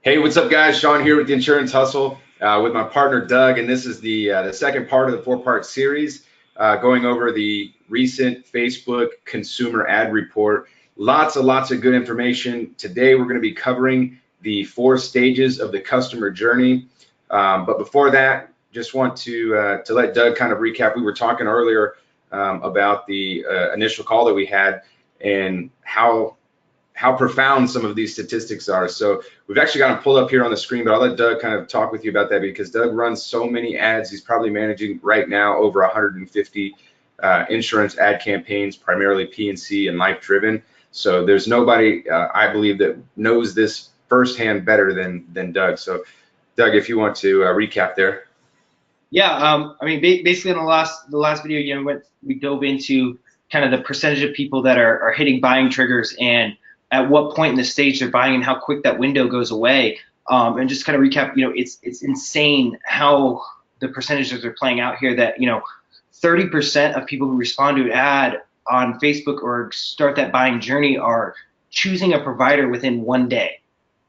Hey, what's up, guys? Sean here with the Insurance Hustle with my partner Doug, and this is the second part of the four-part series going over the recent Facebook consumer ad report. Lots of good information. Today, we're going to be covering the 4 stages of the customer journey. But before that, just want to let Doug kind of recap. We were talking earlier about the initial call that we had and how profound some of these statistics are. So we've actually got them pulled up here on the screen, but I'll let Doug kind of talk with you about that because Doug runs so many ads. He's probably managing right now over 150 insurance ad campaigns, primarily P&C and life driven. So there's nobody, I believe, that knows this firsthand better than Doug. So Doug, if you want to recap there. Yeah, I mean, basically in the last video, we dove into kind of the percentage of people that are hitting buying triggers and at what point in the stage they're buying and how quick that window goes away. And just kind of recap, it's insane how the percentages are playing out here that, 30% of people who respond to an ad on Facebook or start that buying journey are choosing a provider within 1 day.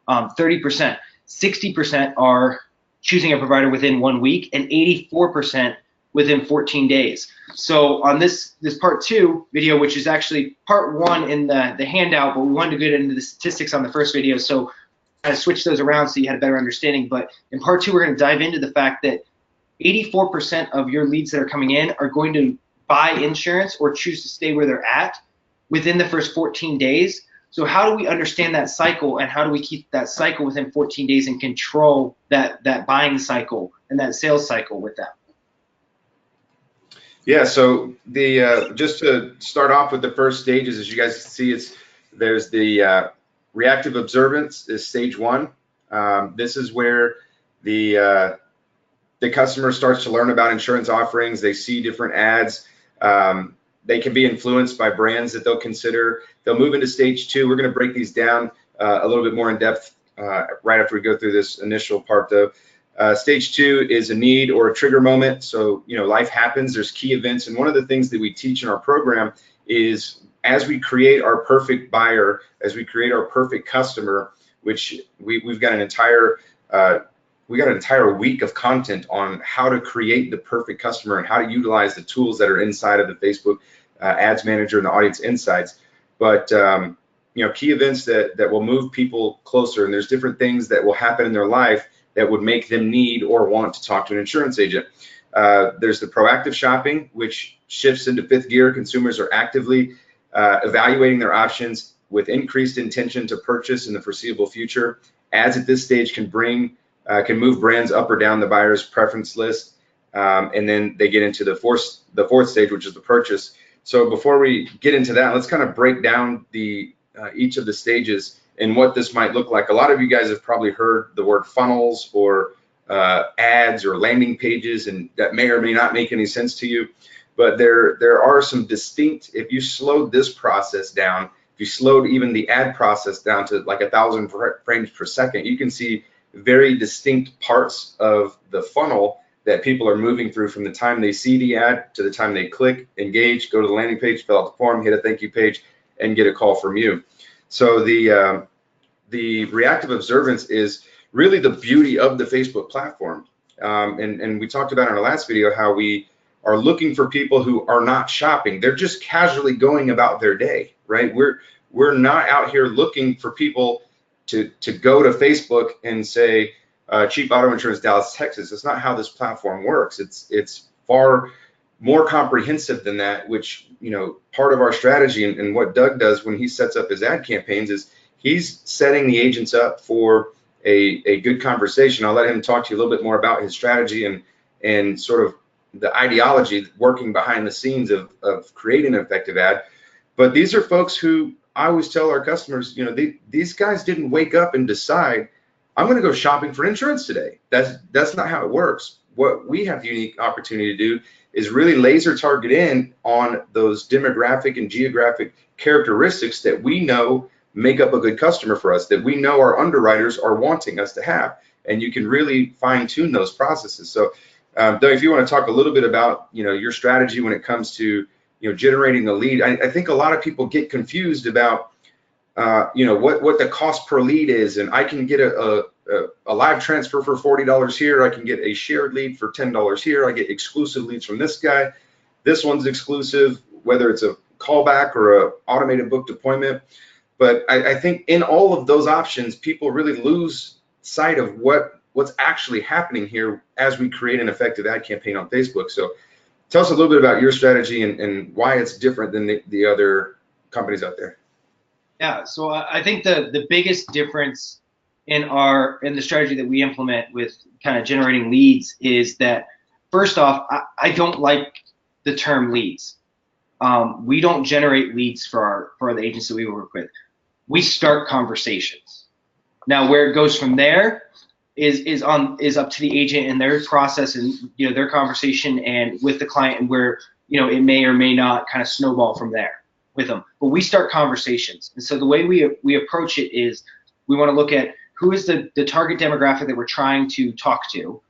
30%, 60% are choosing a provider within 1 week, and 84% within 14 days. So on this part 2 video, which is actually part 1 in the handout, but we wanted to get into the statistics on the first video, so I switched those around so you had a better understanding. But in part 2, we're going to dive into the fact that 84% of your leads that are coming in are going to buy insurance or choose to stay where they're at within the first 14 days. So how do we understand that cycle, and how do we keep that cycle within 14 days and control that buying cycle and that sales cycle with that? Yeah, so just to start off with the first stages, as you guys can see, there's the reactive observance is stage 1. This is where the customer starts to learn about insurance offerings. They see different ads. They can be influenced by brands that they'll consider. They'll move into stage 2. We're going to break these down a little bit more in depth right after we go through this initial part, though. Stage 2 is a need or a trigger moment. So, life happens, there's key events. And one of the things that we teach in our program is as we create our perfect buyer, as we create our perfect customer, which we've got an entire week of content on how to create the perfect customer and how to utilize the tools that are inside of the Facebook Ads Manager and the Audience Insights. But key events that will move people closer, and there's different things that will happen in their life that would make them need or want to talk to an insurance agent. There's the proactive shopping, which shifts into 5th gear. Consumers are actively evaluating their options with increased intention to purchase in the foreseeable future. Ads at this stage can move brands up or down the buyer's preference list, and then they get into the fourth stage, which is the purchase. So before we get into that, let's kind of break down each of the stages and what this might look like. A lot of you guys have probably heard the word funnels or ads or landing pages, and that may or may not make any sense to you. But there are some distinct, if you slowed this process down, if you slowed even the ad process down to like 1,000 frames per second, you can see very distinct parts of the funnel that people are moving through from the time they see the ad to the time they click, engage, go to the landing page, fill out the form, hit a thank you page, and get a call from you. So the reactive observance is really the beauty of the Facebook platform. And we talked about in our last video how we are looking for people who are not shopping. They're just casually going about their day, right? We're not out here looking for people to go to Facebook and say, cheap auto insurance, Dallas, Texas. That's not how this platform works. It's far more comprehensive than that, which, part of our strategy and what Doug does when he sets up his ad campaigns is he's setting the agents up for a good conversation. I'll let him talk to you a little bit more about his strategy and sort of the ideology working behind the scenes of creating an effective ad. But these are folks who I always tell our customers, these guys didn't wake up and decide, I'm going to go shopping for insurance today. That's not how it works. What we have the unique opportunity to do is really laser target in on those demographic and geographic characteristics that we know make up a good customer for us, that we know our underwriters are wanting us to have. And you can really fine tune those processes. So Doug, if you want to talk a little bit about, your strategy when it comes to, generating the lead. I think a lot of people get confused about, what the cost per lead is, and I can get a a live transfer for $40 here. I can get a shared lead for $10 here. I get exclusive leads from this guy. This one's exclusive, whether it's a callback or a automated booked appointment. But I think in all of those options, people really lose sight of what's actually happening here as we create an effective ad campaign on Facebook. So tell us a little bit about your strategy and why it's different than the other companies out there. Yeah, so I think the biggest difference in the strategy that we implement with kind of generating leads is that, first off, I don't like the term leads. We don't generate leads for the agents that we work with. We start conversations. Now, where it goes from there is up to the agent and their process and their conversation and with the client, and where it may or may not kind of snowball from there with them. But we start conversations, and so the way we approach it is we want to look at who is the target demographic that we're trying to talk to,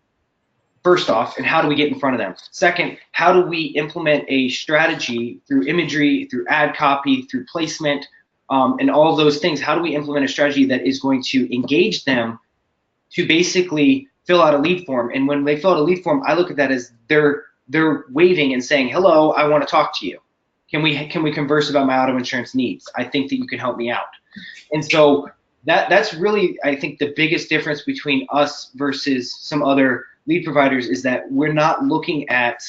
first off, and how do we get in front of them? Second, how do we implement a strategy through imagery, through ad copy, through placement, and all of those things? How do we implement a strategy that is going to engage them to basically fill out a lead form? And when they fill out a lead form, I look at that as they're waving and saying, hello, I want to talk to you. Can we converse about my auto insurance needs? I think that you can help me out. And so that's really, I think, the biggest difference between us versus some other lead providers is that we're not looking at,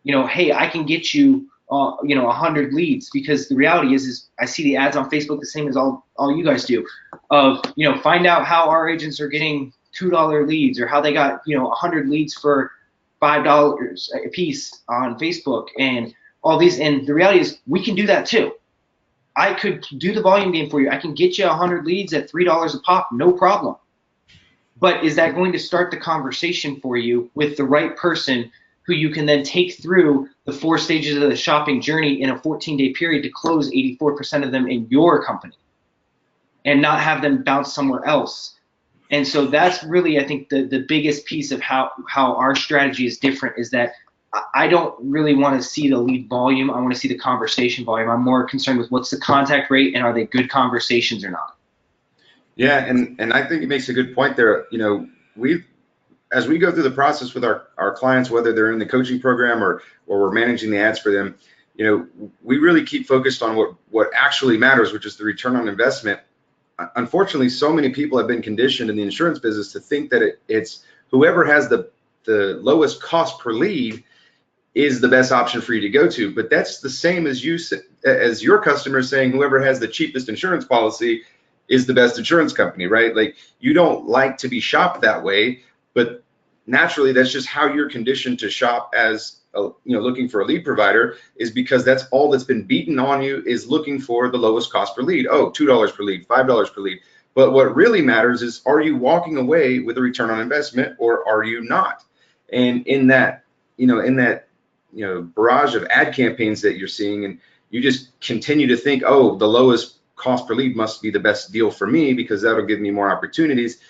hey, I can get you 100 leads, because the reality is I see the ads on Facebook the same as all you guys do, of find out how our agents are getting $2 leads, or how they got 100 leads for $5 a piece on Facebook, and all these. And the reality is we can do that too. I could do the volume game for you. I can get you 100 leads at $3 a pop, no problem. But is that going to start the conversation for you with the right person who you can then take through the 4 stages of the shopping journey in a 14-day period to close 84% of them in your company and not have them bounce somewhere else? And so that's really, I think, the biggest piece of how our strategy is different, is that I don't really want to see the lead volume. I want to see the conversation volume. I'm more concerned with what's the contact rate and are they good conversations or not. Yeah, and I think it makes a good point there. As we go through the process with our clients, whether they're in the coaching program or we're managing the ads for them, we really keep focused on what actually matters, which is the return on investment. Unfortunately, so many people have been conditioned in the insurance business to think that it's whoever has the lowest cost per lead is the best option for you to go to. But that's the same as your customers saying whoever has the cheapest insurance policy is the best insurance company, right? Like, you don't like to be shopped that way, but naturally that's just how you're conditioned to shop as looking for a lead provider, is because that's all that's been beaten on you, is looking for the lowest cost per lead. Oh, $2 per lead, $5 per lead. But what really matters is, are you walking away with a return on investment or are you not? And in that barrage of ad campaigns that you're seeing, and you just continue to think, oh, the lowest cost per lead must be the best deal for me because that'll give me more opportunities.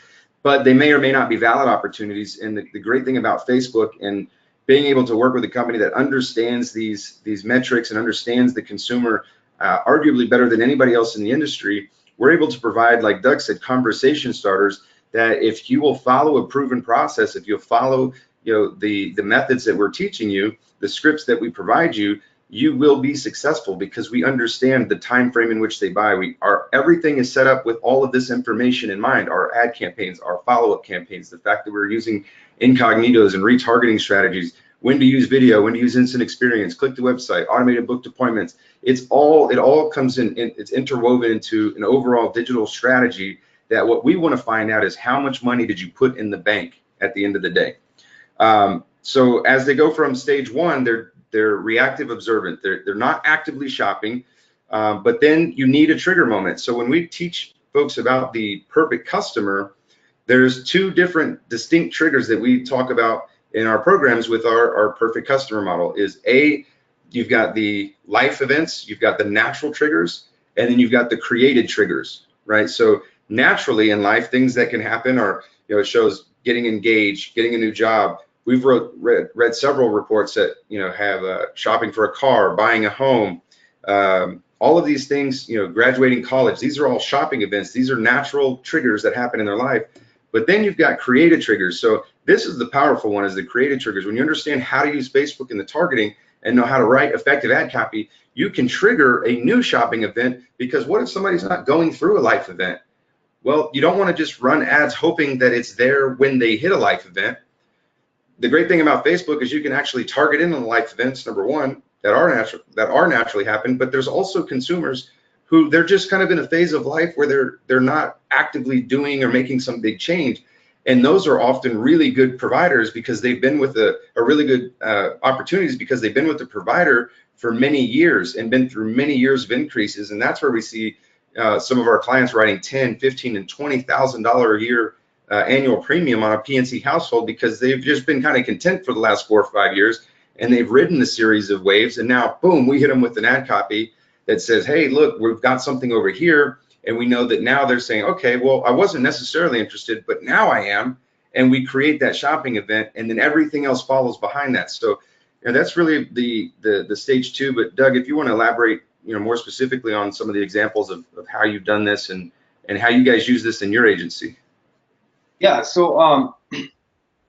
But they may or may not be valid opportunities. And the great thing about Facebook and being able to work with a company that understands these metrics and understands the consumer arguably better than anybody else in the industry, we're able to provide, like Doug said, conversation starters that if you will follow a proven process, if you'll follow the methods that we're teaching you, the scripts that we provide you, you will be successful, because we understand the time frame in which they buy. Everything is set up with all of this information in mind: our ad campaigns, our follow-up campaigns, the fact that we're using incognitos and retargeting strategies, when to use video, when to use instant experience, click the website, automated booked appointments. It all comes in, it's interwoven into an overall digital strategy that what we want to find out is how much money did you put in the bank at the end of the day. So as they go from stage 1, they're reactive observant. They're not actively shopping, but then you need a trigger moment. So when we teach folks about the perfect customer, there's 2 different distinct triggers that we talk about in our programs with our perfect customer model. Is you've got the life events, you've got the natural triggers, and then you've got the created triggers, right? So naturally in life, things that can happen are, it shows getting engaged, getting a new job. We've read several reports that have shopping for a car, buying a home, all of these things, graduating college. These are all shopping events. These are natural triggers that happen in their life. But then you've got creative triggers. So this is the powerful one, is the creative triggers. When you understand how to use Facebook in the targeting and know how to write effective ad copy, you can trigger a new shopping event, because what if somebody's not going through a life event? Well, you don't want to just run ads hoping that it's there when they hit a life event. The great thing about Facebook is you can actually target in on the life events, number one, that are naturally happen, but there's also consumers who they're just kind of in a phase of life where they're not actively doing or making some big change. And those are often really good providers because they've been with a really good opportunities because they've been with the provider for many years and been through many years of increases. And that's where we see some of our clients writing $10,000, $15,000, and $20,000 a year annual premium on a PNC household, because they've just been kind of content for the last 4 or 5 years, and they've ridden a series of waves, and now boom, we hit them with an ad copy that says, hey, look, we've got something over here. And we know that now they're saying, okay, well, I wasn't necessarily interested, but now I am. And we create that shopping event, and then everything else follows behind that. So that's really the stage 2. But Doug, if you want to elaborate, more specifically on some of the examples of how you've done this and how you guys use this in your agency. Yeah, so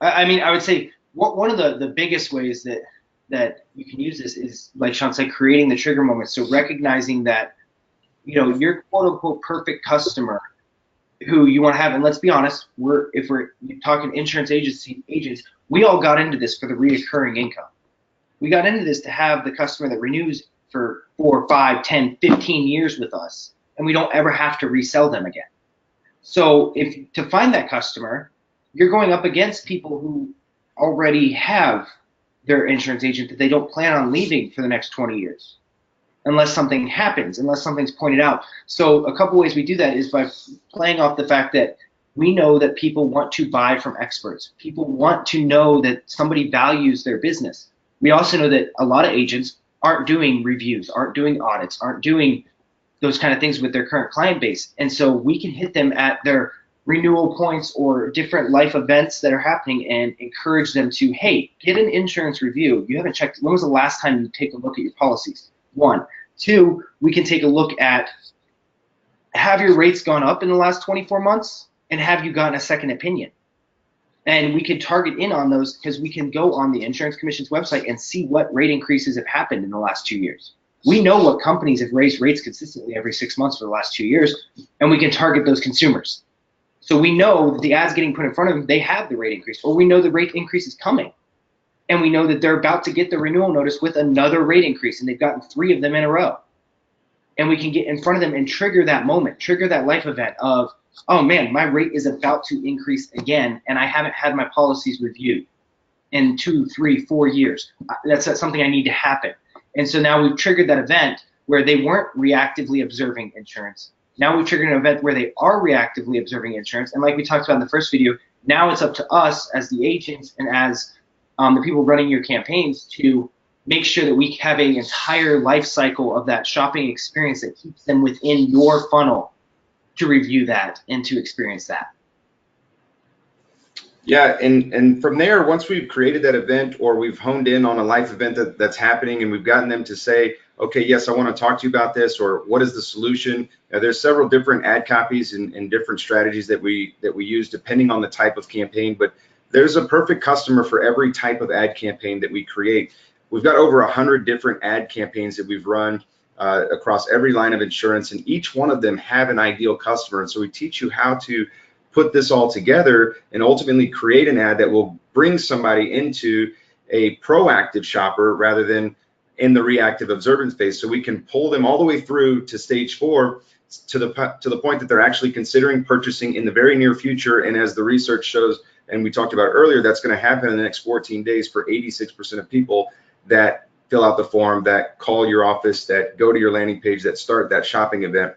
I mean, I would say one of the biggest ways that you can use this is, like Sean said, creating the trigger moment. So recognizing that, your quote unquote perfect customer who you want to have, and let's be honest, if we're talking insurance agents, we all got into this for the reoccurring income. We got into this to have the customer that renews for 4, 5, 10, 15 years with us, and we don't ever have to resell them again. So to find that customer, you're going up against people who already have their insurance agent that they don't plan on leaving for the next 20 years, unless something happens, unless something's pointed out. So a couple ways we do that is by playing off the fact that we know that people want to buy from experts. People want to know that somebody values their business. We also know that a lot of agents aren't doing reviews, aren't doing audits, aren't doing those kind of things with their current client base. And so we can hit them at their renewal points or different life events that are happening and encourage them to, hey, get an insurance review. You haven't checked, when was the last time you take a look at your policies? 1. 2, we can take a look at, have your rates gone up in the last 24 months? And have you gotten a second opinion? And we can target in on those, because we can go on the Insurance Commission's website and see what rate increases have happened in the last 2 years. We know what companies have raised rates consistently every 6 months for the last 2 years, and we can target those consumers. So we know that the ads getting put in front of them, they have the rate increase, or we know the rate increase is coming. And we know that they're about to get the renewal notice with another rate increase, and they've gotten 3 of them in a row. And we can get in front of them and trigger that moment, trigger that life event of, oh man, my rate is about to increase again, and I haven't had my policies reviewed in 2, 3, 4 years. That's something I need to happen. And so now we've triggered that event where they weren't reactively observing insurance. Now we've triggered an event where they are reactively observing insurance. And like we talked about in the first video, now it's up to us as the agents and as the people running your campaigns to make sure that we have an entire life cycle of that shopping experience that keeps them within your funnel to review that and to experience that. Yeah, and from there, once we've created that event or we've honed in on a life event that's happening, and we've gotten them to say, okay, yes, I want to talk to you about this, or what is the solution? There's several different ad copies and different strategies that we use depending on the type of campaign, but there's a perfect customer for every type of ad campaign that we create. We've got over 100 different ad campaigns that we've run across every line of insurance, and each one of them have an ideal customer. And so we teach you how to put this all together and ultimately create an ad that will bring somebody into a proactive shopper rather than in the reactive observance phase. So we can pull them all the way through to stage 4 to the point that they're actually considering purchasing in the very near future. And as the research shows, and we talked about earlier, that's going to happen in the next 14 days for 86% of people that fill out the form, that call your office, that go to your landing page, that start that shopping event.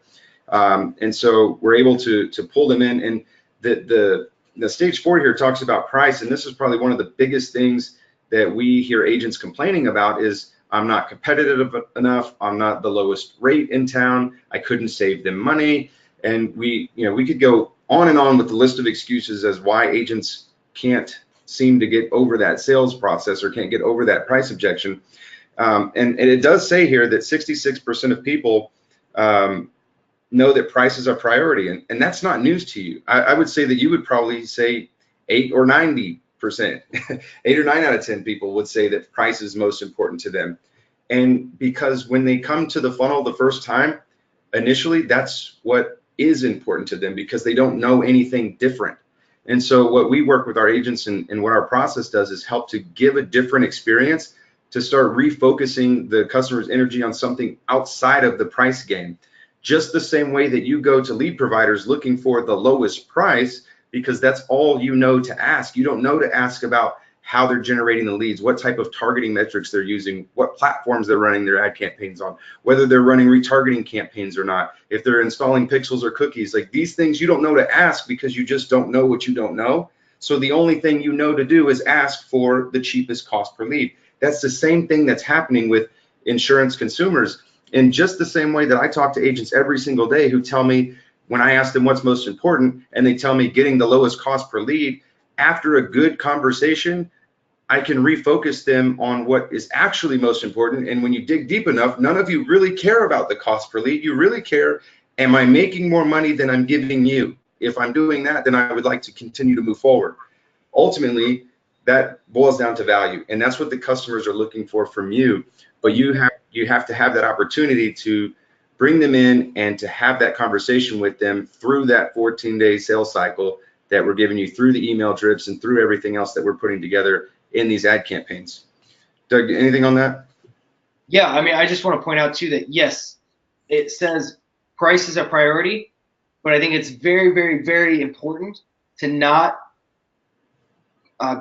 And so we're able to pull them in. And the stage 4 here talks about price, and this is probably one of the biggest things that we hear agents complaining about is, I'm not competitive enough, I'm not the lowest rate in town, I couldn't save them money. And we could go on and on with the list of excuses as why agents can't seem to get over that sales process or can't get over that price objection. And it does say here that 66% of people know that price is a priority, and that's not news to you. I would say that you would probably say 8 or 90%, 8 or 9 out of 10 people would say that price is most important to them. And because when they come to the funnel the first time, initially, that's what is important to them because they don't know anything different. And so what we work with our agents and what our process does is help to give a different experience, to start refocusing the customer's energy on something outside of the price game. Just the same way that you go to lead providers looking for the lowest price because that's all you know to ask. You don't know to ask about how they're generating the leads, what type of targeting metrics they're using, what platforms they're running their ad campaigns on, whether they're running retargeting campaigns or not, if they're installing pixels or cookies. Like these things you don't know to ask because you just don't know what you don't know. So the only thing you know to do is ask for the cheapest cost per lead. That's the same thing that's happening with insurance consumers. In just the same way that I talk to agents every single day who tell me when I ask them what's most important and they tell me getting the lowest cost per lead, after a good conversation, I can refocus them on what is actually most important. And when you dig deep enough, none of you really care about the cost per lead. You really care, am I making more money than I'm giving you? If I'm doing that, then I would like to continue to move forward. Ultimately, that boils down to value, and that's what the customers are looking for from you. But you have to have that opportunity to bring them in and to have that conversation with them through that 14-day sales cycle that we're giving you, through the email drips and through everything else that we're putting together in these ad campaigns. Doug, anything on that? Yeah, I mean, I just want to point out too that yes, it says price is a priority, but I think it's very, very, very important to not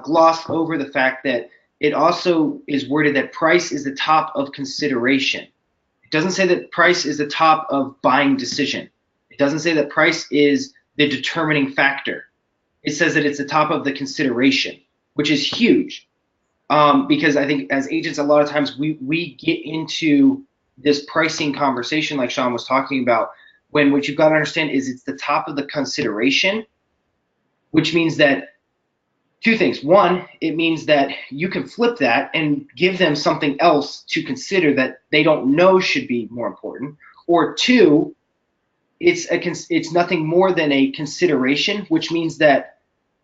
gloss over the fact that it also is worded that price is the top of consideration. It doesn't say that price is the top of buying decision. It doesn't say that price is the determining factor. It says that it's the top of the consideration, which is huge. Because I think as agents, a lot of times we get into this pricing conversation like Sean was talking about, when what you've got to understand is it's the top of the consideration, which means that two things. One, it means that you can flip that and give them something else to consider that they don't know should be more important. Or two, it's nothing more than a consideration, which means that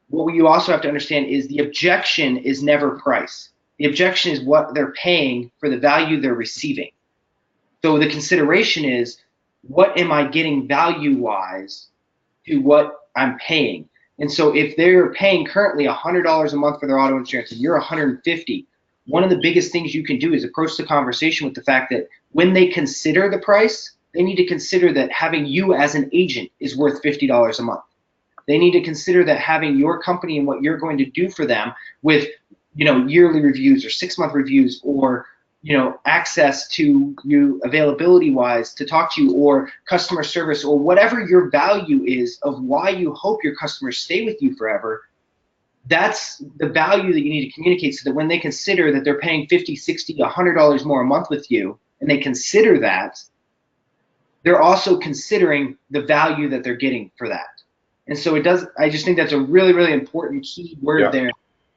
what you also have to understand is the objection is never price. The objection is what they're paying for the value they're receiving. So the consideration is, what am I getting value-wise to what I'm paying? And so if they're paying currently $100 a month for their auto insurance and you're $150, one of the biggest things you can do is approach the conversation with the fact that when they consider the price, they need to consider that having you as an agent is worth $50 a month. They need to consider that having your company and what you're going to do for them with, yearly reviews or 6-month reviews, or, access to you availability wise to talk to you, or customer service, or whatever your value is of why you hope your customers stay with you forever. That's the value that you need to communicate, so that when they consider that they're paying $50, $60, $100 more a month with you, and they consider that, they're also considering the value that they're getting for that. And so I just think that's a really, really important key word there.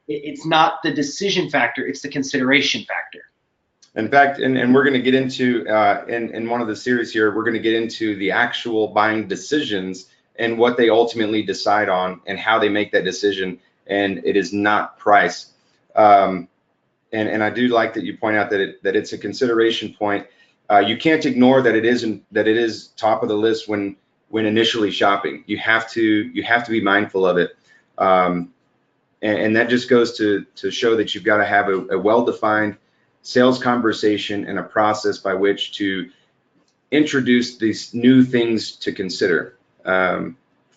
It's not the decision factor, it's the consideration factor. In fact, and we're going to get into, in one of the series here, we're going to get into the actual buying decisions and what they ultimately decide on and how they make that decision. And it is not price. And I do like that you point out that it's a consideration point. You can't ignore that it is top of the list when initially shopping. You have to be mindful of it. And that just goes to show that you've got to have a well-defined sales conversation and a process by which to introduce these new things to consider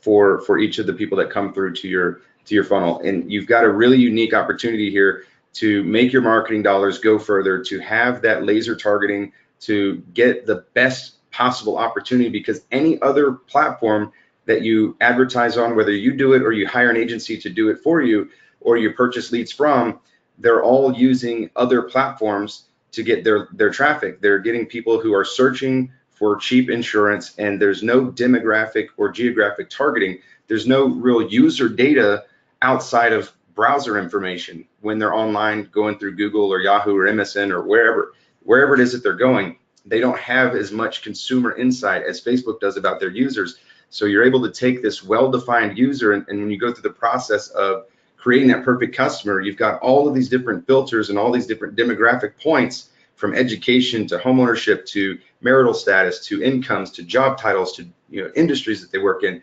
for each of the people that come through to your funnel. And you've got a really unique opportunity here to make your marketing dollars go further, to have that laser targeting, to get the best possible opportunity, because any other platform that you advertise on, whether you do it or you hire an agency to do it for you, or you purchase leads from, they're all using other platforms to get their traffic. They're getting people who are searching for cheap insurance, and there's no demographic or geographic targeting. There's no real user data outside of browser information when they're online going through Google or Yahoo or MSN or wherever it is that they're going. they don't have as much consumer insight as Facebook does about their users. So you're able to take this well-defined user, and when you go through the process of creating that perfect customer, you've got all of these different filters and all these different demographic points, from education to homeownership to marital status to incomes to job titles to industries that they work in,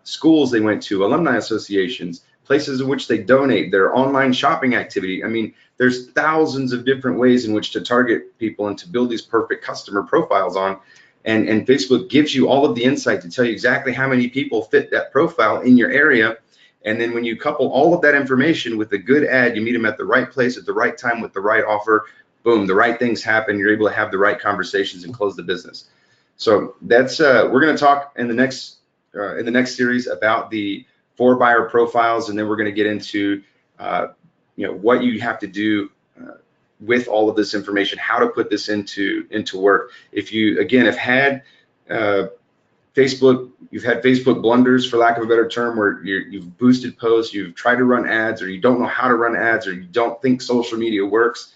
schools they went to, alumni associations, places in which they donate, their online shopping activity. I mean, there's thousands of different ways in which to target people and to build these perfect customer profiles on. And Facebook gives you all of the insight to tell you exactly how many people fit that profile in your area. And then when you couple all of that information with a good ad, you meet them at the right place at the right time with the right offer, boom, the right things happen. You're able to have the right conversations and close the business. So that's we're going to talk in the next series about the 4 buyer profiles, and then we're going to get into what you have to do with all of this information, how to put this into work. If you again have had you've had Facebook blunders, for lack of a better term, where you've boosted posts, you've tried to run ads, or you don't know how to run ads, or you don't think social media works,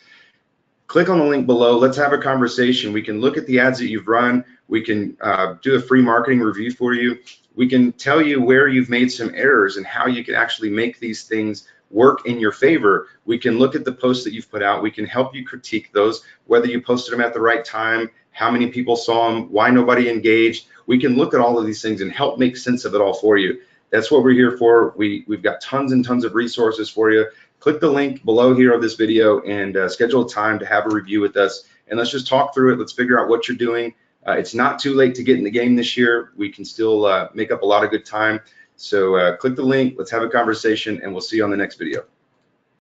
click on the link below. Let's have a conversation. We can look at the ads that you've run. We can do a free marketing review for you. We can tell you where you've made some errors and how you can actually make these things work in your favor. We can look at the posts that you've put out. We can help you critique those, whether you posted them at the right time, how many people saw them, why nobody engaged. We can look at all of these things and help make sense of it all for you. That's what we're here for. We've got tons and tons of resources for you. Click the link below here of this video and schedule a time to have a review with us, and let's just talk through it. Let's figure out what you're doing. It's not too late to get in the game this year. We can still make up a lot of good time. So click the link, let's have a conversation, and we'll see you on the next video.